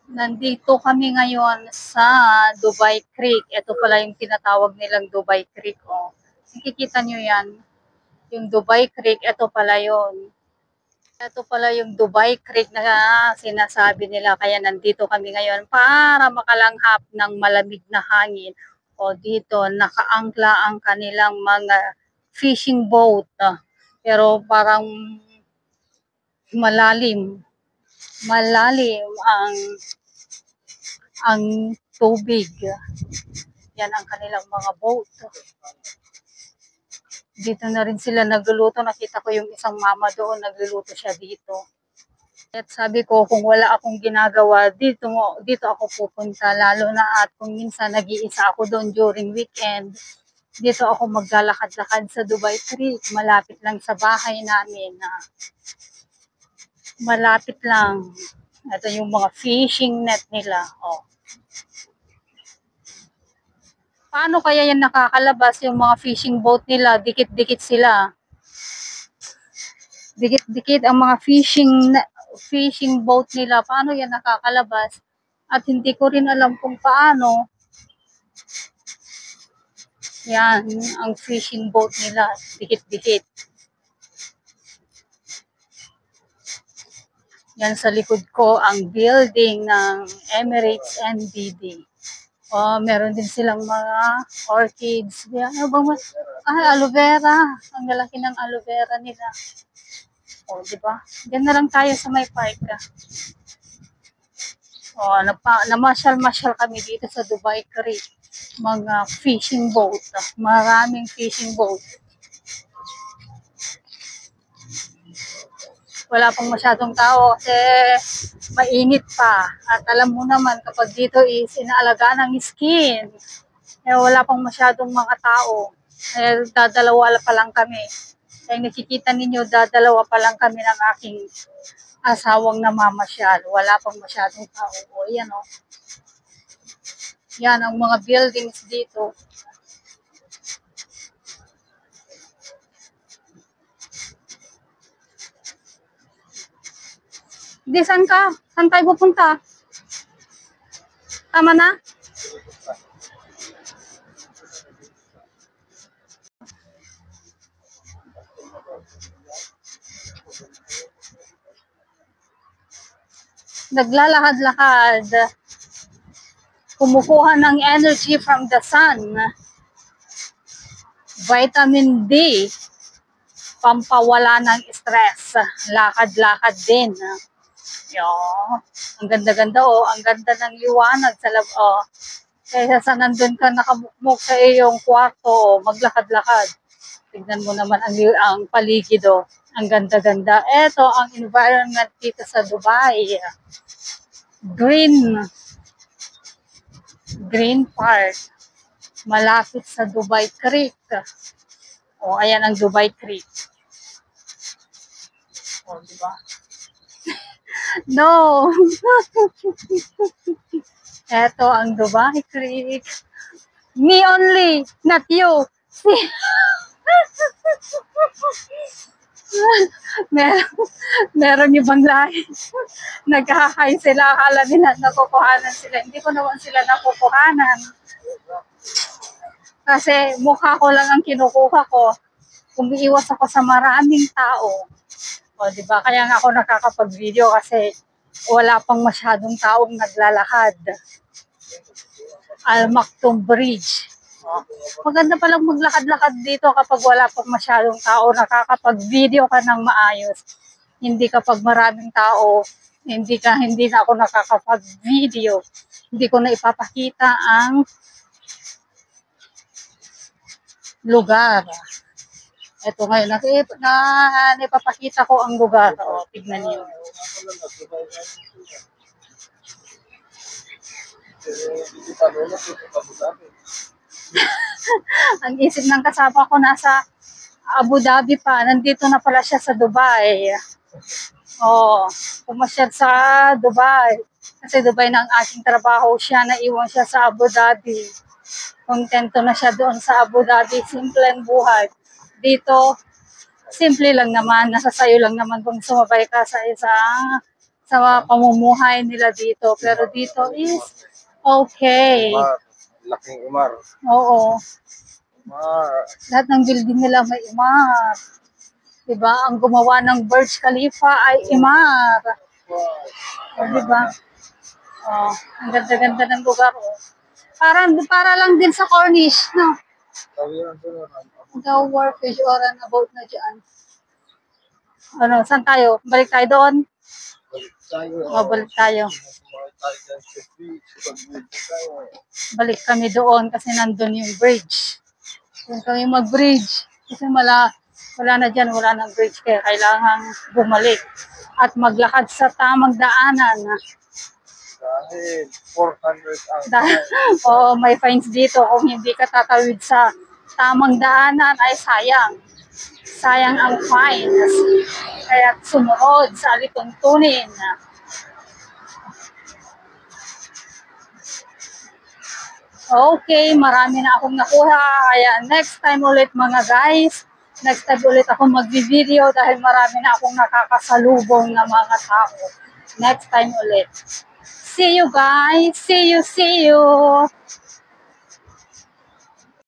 Nandito kami ngayon sa Dubai Creek. Ito pala yung tinatawag nilang Dubai Creek. Oh. Nakikita nyo yan? Yung Dubai Creek, ito pala yun. Ito pala yung Dubai Creek na sinasabi nila. Kaya nandito kami ngayon para makalanghap ng malamig na hangin. O dito, nakaangkla ang kanilang mga fishing boat. Pero parang malalim. Malalim ang tubig. Yan ang kanilang mga boat. Dito na rin sila nagluluto. Nakita ko yung isang mama doon, nagluluto siya dito. At sabi ko, kung wala akong ginagawa, dito ako pupunta. Lalo na at kung minsan nag-iisa ako doon during weekend, dito ako maglalakad-lakad sa Dubai Creek. Malapit lang sa bahay namin. Malapit lang. Ito yung mga fishing net nila. Oh. Paano kaya yan nakakalabas yung mga fishing boat nila? Dikit-dikit sila. Dikit-dikit ang mga fishing boat nila. Paano yan nakakalabas? At hindi ko rin alam kung paano. Yan, ang fishing boat nila. Dikit-dikit. Yan sa likod ko, ang building ng Emirates NBD. Oh, meron din silang mga orchids. Ano bang aloe vera. Ang lalaki ng aloe vera nila. Oh, di ba? Diyan na lang tayo sa may park. Oh, namasyal-masyal kami dito sa Dubai Creek. Mga fishing boat. Maraming fishing boat. Wala pang masyadong tao kasi mainit pa. At alam mo naman kapag dito is inaalagaan ng skin, eh wala pang masyadong mga tao. Eh dadalawa pa lang kami. Kaya nakikita ninyo, dadalawa pa lang kami ng aking asawang namamasyal. Wala pang masyadong tao. O yan o. Yan ang mga buildings dito. Di, saan ka? Saan tayo pupunta? Tama na? Naglalakad-lakad. Kumukuha ng energy from the sun. Vitamin D. Pampawala ng stress. Lakad-lakad din. Yo, ang ganda-ganda oh, ang ganda ng liwanag sa lab oh. Kaya sa nandun ka nakabukmok sa iyong kwarto, oh, maglakad-lakad. Tignan mo naman ang paligid oh. Ang ganda-ganda. Ito ang environment dito sa Dubai. Green Park. Malapit sa Dubai Creek. Oh, ayan ang Dubai Creek. Oh, di ba? No! Eto ang Dubai Creek. Me only, not you. meron yung banglahe. Naghahay sila. Akala nila nakukuhanan sila. Hindi ko naman sila nakukuhanan. Kasi mukha ko lang ang kinukuha ko. Umiiwas ako sa maraming tao. O, diba? Kaya nga ako nakakapag-video kasi wala pang masyadong taong naglalakad. Al Maktoum Bridge. O, maganda palang maglakad-lakad dito kapag wala pang masyadong tao. Nakakapag-video ka ng maayos. Hindi kapag maraming tao, hindi na ako nakakapag-video. Hindi ko na ipapakita ang lugar. Ito ngayon, ipapakita ko ang lugar. O, tignan niyo. Ang isip ng kasama ko nasa Abu Dhabi pa. Nandito na pala siya sa Dubai. O, pumasyad sa Dubai. Kasi Dubai na ang aking trabaho. Siya, naiwan siya sa Abu Dhabi. Kontento na siya doon sa Abu Dhabi. Simple ang buhay. Dito, simple lang naman. Nasa sayo lang naman kung sumabay ka sa isang sa pamumuhay nila dito. Pero dito is okay. Umar. Laking Umar. Oo. Umar. Lahat ng building nila may Imar. Diba? Ang gumawa ng Burj Khalifa ay Imar. Diba? Oh, ang ganda-ganda ng lugar. Oh. Para lang din sa Cornish, no? The Warfish or an about na dyan. Ano, saan tayo? Balik tayo doon? Balik tayo. Balik kami doon kasi nandun yung bridge. Doon kami mag-bridge. Kasi wala na dyan, wala nang bridge. Kaya kailangan bumalik. At maglakad sa tamang daanan. Dahil 400 ang Oo, may fines dito. Kung hindi ka tatawid sa tamang daanan ay sayang. Sayang ang fines. Kaya sumunod sa alituntunin. Okay, marami na akong nakuha. Kaya next time ulit mga guys. Next time ulit ako mag-video dahil marami na akong nakakasalubong na mga tao. Next time ulit. See you guys. See you.